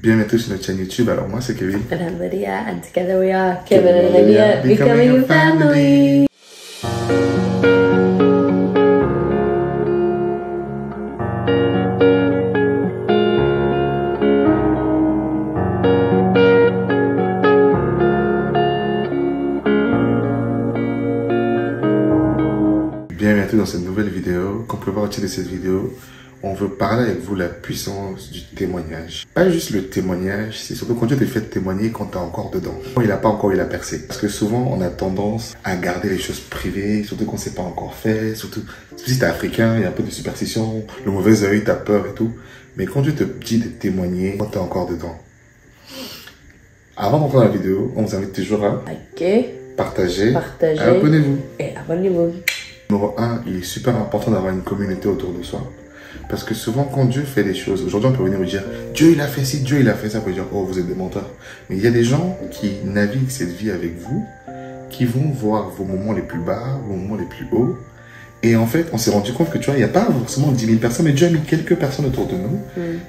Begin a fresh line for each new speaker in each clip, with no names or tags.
Bienvenue sur notre chaîne YouTube. Alors moi c'est Kevin.
And I'm Lydia, and together we are Kevin and Lydia, becoming a family.
Bienvenue dans cette nouvelle vidéo. Comme vous pouvez voir au titre de cette vidéo, on veut parler avec vous de la puissance du témoignage. Pas juste le témoignage, c'est surtout quand Dieu te fait témoigner quand tu es encore dedans. Quand il n'a pas encore eu la percée. Parce que souvent, on a tendance à garder les choses privées, surtout quand c'est pas encore fait, surtout si tu es africain, il y a un peu de superstition, le mauvais œil, tu as peur et tout. Mais quand Dieu te dit de témoigner quand tu es encore dedans. Avant d'entrer dans la vidéo, on vous invite toujours à partager, abonnez-vous.
Et abonnez-vous.
Numéro 1, il est super important d'avoir une communauté autour de soi. Parce que souvent, quand Dieu fait des choses, aujourd'hui, on peut venir vous dire « Dieu, il a fait ci, Dieu, il a fait ça », on peut dire « Oh, vous êtes des menteurs ». Mais il y a des gens qui naviguent cette vie avec vous, qui vont voir vos moments les plus bas, vos moments les plus hauts. Et en fait, on s'est rendu compte que, tu vois, il n'y a pas forcément 10 000 personnes, mais Dieu a mis quelques personnes autour de nous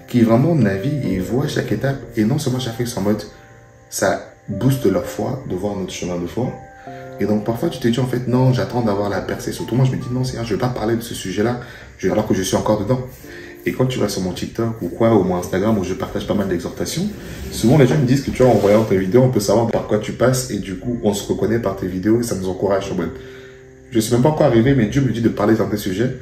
qui vraiment naviguent et voient chaque étape. Et non seulement chaque fois, ils sont en mode, ça booste leur foi, de voir notre chemin de foi. Et donc, parfois, tu te dis, en fait, non, j'attends d'avoir la percée. Surtout, moi, je me dis, non, Seigneur, je ne vais pas parler de ce sujet-là, alors que je suis encore dedans. Et quand tu vas sur mon TikTok ou quoi, ou mon Instagram, où je partage pas mal d'exhortations, souvent, les gens me disent que, tu vois, en voyant tes vidéos, on peut savoir par quoi tu passes, et du coup, on se reconnaît par tes vidéos, et ça nous encourage. Je ne suis même pas encore arrivé, mais Dieu me dit de parler dans tes sujets.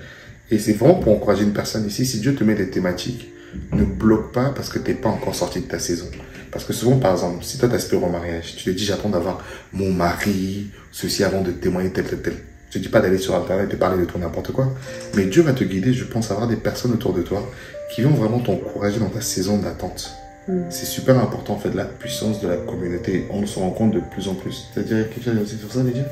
Et c'est vraiment pour encourager une personne ici. Si Dieu te met des thématiques, ne bloque pas parce que tu n'es pas encore sorti de ta saison. Parce que souvent, par exemple, si toi t'aspires au mariage, tu te dis j'attends d'avoir mon mari, ceci avant de témoigner tel. Je te dis pas d'aller sur internet et parler de tout n'importe quoi. Mais Dieu va te guider, je pense, à avoir des personnes autour de toi qui vont vraiment t'encourager dans ta saison d'attente. C'est super important en fait, la puissance de la communauté. On se rend compte de plus en plus. C'est-à-dire quelque chose aussi sur ça, Lydia?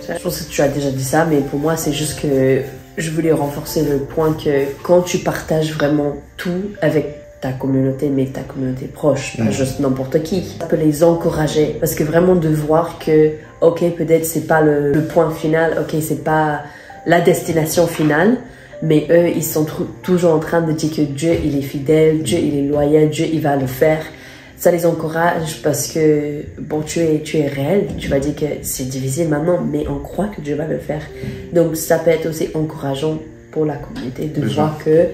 Je pense que tu as déjà dit ça, mais pour moi, c'est juste que je voulais renforcer le point que quand tu partages vraiment tout avec ta communauté, mais ta communauté proche, pas juste n'importe qui, ça peut les encourager. Parce que vraiment de voir que, ok, peut-être c'est pas le point final, ok, c'est pas la destination finale, mais eux, ils sont toujours en train de dire que Dieu, il est fidèle, Dieu, il est loyal, Dieu, il va le faire. Ça les encourage parce que, bon, tu es réel, tu vas dire que c'est difficile maintenant, mais on croit que Dieu va le faire. Donc, ça peut être aussi encourageant pour la communauté de voir que...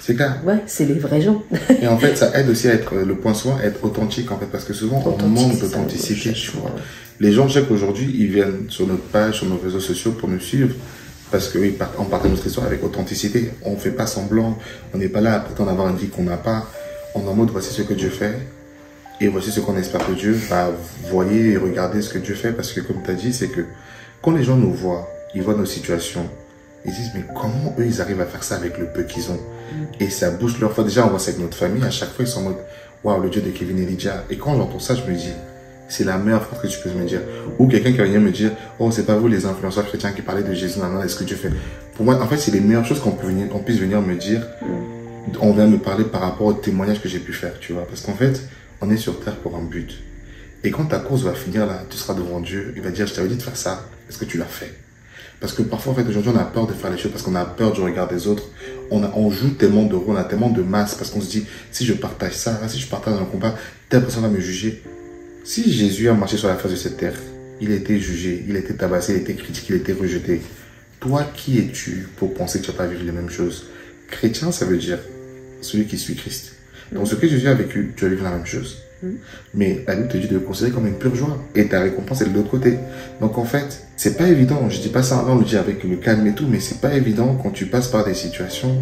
C'est clair.
Ouais, c'est les vrais gens.
Et en fait, ça aide aussi à être, le point souvent, à être authentique, en fait, parce que souvent, on manque d'authenticité, tu vois. Les gens, je sais qu'aujourd'hui, ils viennent sur notre page, sur nos réseaux sociaux pour nous suivre, parce qu'on partage notre histoire avec authenticité. On ne fait pas semblant, on n'est pas là à prétendre avoir une vie qu'on n'a pas. On est en mode, voici ce que Dieu fait, et voici ce qu'on espère que Dieu va voyer et regarder ce que Dieu fait, parce que comme tu as dit, c'est que quand les gens nous voient, ils voient nos situations, ils disent, mais comment eux, ils arrivent à faire ça avec le peu qu'ils ont? Et ça booste leur foi. Déjà, on voit ça avec notre famille. À chaque fois, ils sont en mode, waouh, le Dieu de Kevin et Lydia. Et quand j'entends ça, je me dis, c'est la meilleure phrase que tu peux me dire. Ou quelqu'un qui va venir me dire, oh, c'est pas vous les influenceurs chrétiens qui parlaient de Jésus, non, est-ce que Dieu fait? Pour moi, en fait, c'est les meilleures choses qu'on puisse venir me dire. On vient me parler par rapport au témoignage que j'ai pu faire, tu vois. Parce qu'en fait, on est sur terre pour un but. Et quand ta course va finir là, tu seras devant Dieu. Il va dire, je t'avais dit de faire ça. Est-ce que tu l'as fait? Parce que parfois, en fait, aujourd'hui, on a peur de faire les choses parce qu'on a peur du regard des autres. On joue tellement de rôles, on a tellement de masse parce qu'on se dit, si je partage ça, si je partage un combat, telle personne va me juger. Si Jésus a marché sur la face de cette terre, il a été jugé, il a été tabassé, il a été critiqué, il a été rejeté. Toi, qui es-tu pour penser que tu vas pas vivre les mêmes choses? Chrétien, ça veut dire celui qui suit Christ. Donc, ce que Jésus a vécu, tu vas vivre la même chose. Mais la Bible te dit de le considérer comme une pure joie. Et ta récompense est de l'autre côté. Donc en fait, c'est pas évident. Je dis pas ça, on le dit avec le calme et tout, mais c'est pas évident quand tu passes par des situations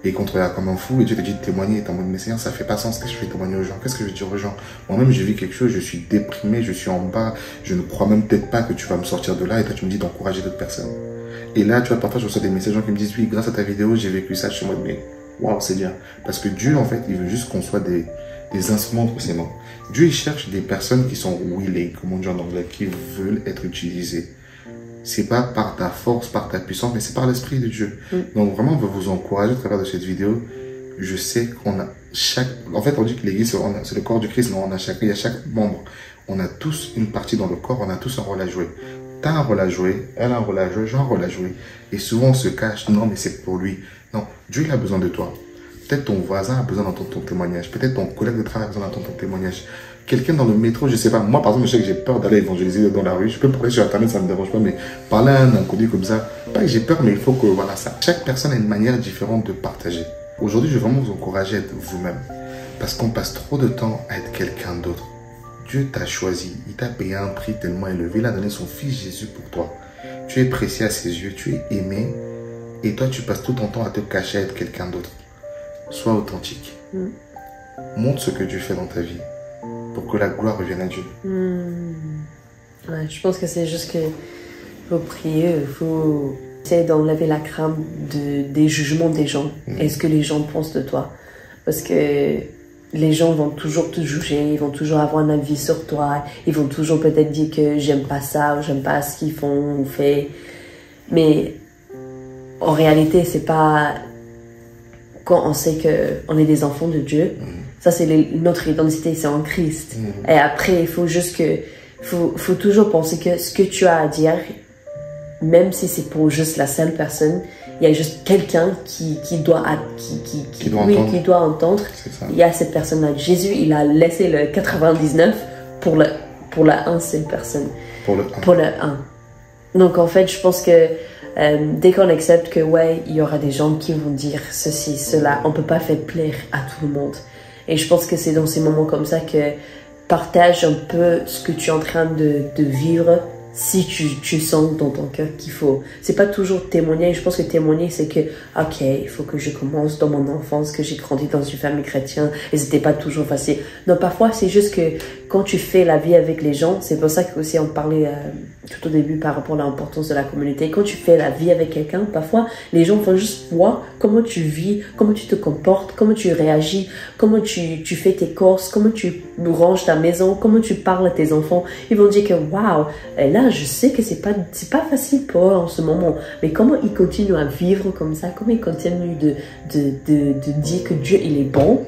et qu'on te regarde comme un fou et Dieu te dit de témoigner et t'es en mode, mais Seigneur, ça fait pas sens. Qu'est-ce que je vais témoigner aux gens? Qu'est-ce que je vais dire aux gens? Moi-même, j'ai vu quelque chose, je suis déprimé, je suis en bas, je ne crois même peut-être pas que tu vas me sortir de là et toi tu me dis d'encourager d'autres personnes. Et là, tu vois, parfois je reçois des messages qui me disent, oui, grâce à ta vidéo, j'ai vécu ça. Je suis en mode, mais waouh, c'est bien. Parce que Dieu, en fait, il veut juste qu'on soit des instruments entre ses mains. Dieu, il cherche des personnes qui sont willing, comme on dit en anglais, qui veulent être utilisées. C'est pas par ta force, par ta puissance, mais c'est par l'Esprit de Dieu. Donc vraiment, on veut vous encourager à travers de cette vidéo. Je sais qu'on a chaque... En fait, on dit que l'Église, c'est le corps du Christ, mais il y a chaque membre. On a tous une partie dans le corps, on a tous un rôle à jouer. T'as un rôle à jouer, elle a un rôle à jouer, j'ai un rôle à jouer. Et souvent, on se cache, non, mais c'est pour lui. Non, Dieu, il a besoin de toi. Peut-être ton voisin a besoin d'entendre ton témoignage. Peut-être ton collègue de travail a besoin d'entendre ton témoignage. Quelqu'un dans le métro, je sais pas. Moi, par exemple, je sais que j'ai peur d'aller évangéliser dans la rue. Je peux parler sur Internet, ça me dérange pas, mais parler à un inconnu comme ça, pas que j'ai peur, mais il faut que, voilà, ça. Chaque personne a une manière différente de partager. Aujourd'hui, je veux vraiment vous encourager à être vous-même. Parce qu'on passe trop de temps à être quelqu'un d'autre. Dieu t'a choisi. Il t'a payé un prix tellement élevé. Il a donné son fils Jésus pour toi. Tu es précieux à ses yeux. Tu es aimé. Et toi, tu passes tout ton temps à te cacher à être quelqu'un d'autre. Sois authentique. Montre ce que Dieu fait dans ta vie. Pour que la gloire revienne à Dieu.
Ouais, je pense que c'est juste qu'il faut prier, il faut essayer d'enlever la crainte des jugements des gens. Et ce que les gens pensent de toi. Parce que les gens vont toujours te juger, ils vont toujours avoir un avis sur toi, ils vont toujours peut-être dire que j'aime pas ça ou j'aime pas ce qu'ils font ou fait. Mais en réalité, c'est pas... Quand on sait qu'on est des enfants de Dieu, ça c'est notre identité, c'est en Christ. Et après, il faut juste que... faut toujours penser que ce que tu as à dire, même si c'est pour juste la seule personne, il y a juste quelqu'un qui doit entendre. Il y a cette personne-là. Jésus, il a laissé le 99 pour la 1 seule personne. Pour le 1. Donc en fait, je pense que dès qu'on accepte que ouais, il y aura des gens qui vont dire ceci, cela, on peut pas faire plaire à tout le monde. Et je pense que c'est dans ces moments comme ça que partage un peu ce que tu es en train de vivre. Si tu sens dans ton cœur qu'il faut... C'est pas toujours témoigner. Je pense que témoigner, c'est que, ok, il faut que je commence dans mon enfance, que j'ai grandi dans une famille chrétienne, et c'était pas toujours facile. Non, parfois, c'est juste que quand tu fais la vie avec les gens, c'est pour ça que aussi on parlait tout au début par rapport à l'importance de la communauté. Quand tu fais la vie avec quelqu'un, parfois, les gens vont juste voir comment tu vis, comment tu te comportes, comment tu réagis, comment tu fais tes courses, comment tu ranges ta maison, comment tu parles à tes enfants. Ils vont dire que, waouh, là, je sais que c'est pas facile pour eux en ce moment, mais comment ils continuent à vivre comme ça, comment ils continuent de dire que Dieu, il est bon.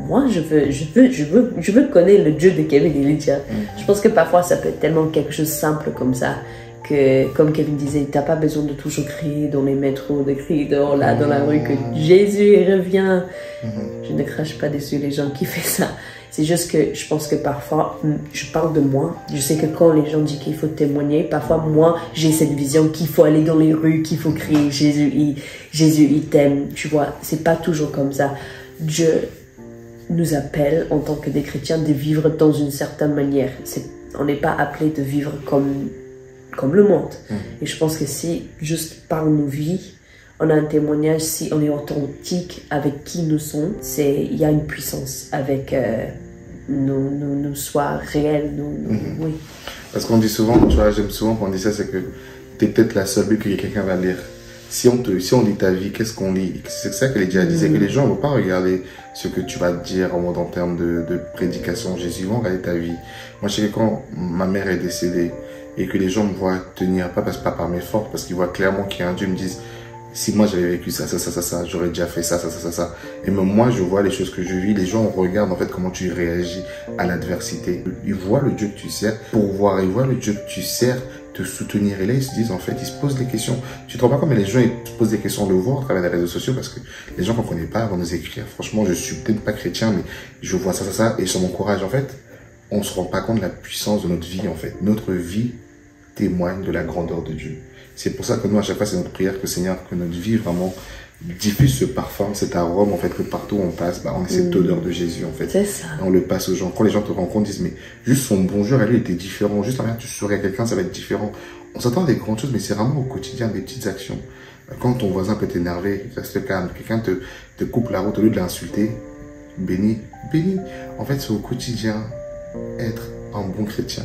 Moi, je veux connaître le Dieu de Kevin et Lydia. Je pense que parfois, ça peut être tellement quelque chose de simple comme ça, que, comme Kevin disait, t'as pas besoin de toujours crier dans les métros, de crier dehors, là, dans la rue, que Jésus revient. Je ne crache pas dessus les gens qui font ça. C'est juste que je pense que parfois, je parle de moi. Je sais que quand les gens disent qu'il faut témoigner, parfois moi, j'ai cette vision qu'il faut aller dans les rues, qu'il faut crier Jésus, il t'aime. Tu vois, c'est pas toujours comme ça. Dieu nous appelle en tant que des chrétiens de vivre dans une certaine manière. On n'est pas appelé de vivre comme le monde. Et je pense que si juste par nos vies, on a un témoignage, si on est authentique avec qui nous sommes, il y a une puissance avec nos soins réels. Oui.
Parce qu'on dit souvent, tu vois, j'aime souvent qu'on dit ça, c'est que tu es peut-être la seule Bible que quelqu'un va lire. Si on lit ta vie, qu'est-ce qu'on lit? C'est ça que les gens disaient, que les gens ne vont pas regarder ce que tu vas dire en termes de prédication. Jésus, ils vont regarder ta vie. Moi, je sais que quand ma mère est décédée et que les gens me voient tenir, pas par mes forces, parce qu'ils voient clairement qu'il y a un Dieu, ils me disent, si moi j'avais vécu ça, j'aurais déjà fait ça. Et même moi, je vois les choses que je vis, les gens regardent en fait comment tu réagis à l'adversité. Ils voient le Dieu que tu sers pour voir, ils voient le Dieu que tu sers te soutenir. Et là, ils se disent en fait, ils se posent des questions. Tu te rends pas compte, mais les gens, ils se posent des questions, on le voit à travers les réseaux sociaux, parce que les gens qu'on connaît pas vont nous écrire. Franchement, je suis peut-être pas chrétien, mais je vois ça, et ça m'encourage. En fait, on se rend pas compte de la puissance de notre vie, en fait. Notre vie témoigne de la grandeur de Dieu. C'est pour ça que nous, à chaque fois, c'est notre prière que Seigneur, que notre vie vraiment diffuse ce parfum, cet arôme, en fait, que partout où on passe, on a cette odeur de Jésus, en fait.
C'est ça.
Et on le passe aux gens. Quand les gens te rencontrent, ils disent, mais juste son bonjour à lui était différent. Juste la manière que tu souris à quelqu'un, ça va être différent. On s'attend à des grandes choses, mais c'est vraiment au quotidien, des petites actions. Quand ton voisin peut t'énerver, reste calme. Quelqu'un te coupe la route, au lieu de l'insulter, bénis. En fait, c'est au quotidien être un bon chrétien,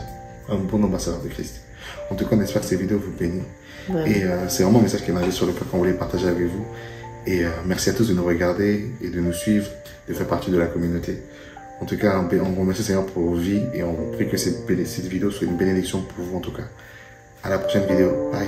un bon ambassadeur de Christ. En tout cas, on espère que ces vidéos vous bénissent. Ouais. Et c'est vraiment un message qui est arrivé sur le cœur qu'on voulait partager avec vous. Et merci à tous de nous regarder et de nous suivre, de faire partie de la communauté. En tout cas, on remercie le Seigneur pour vos vies et on prie que cette vidéo soit une bénédiction pour vous en tout cas. À la prochaine vidéo. Bye.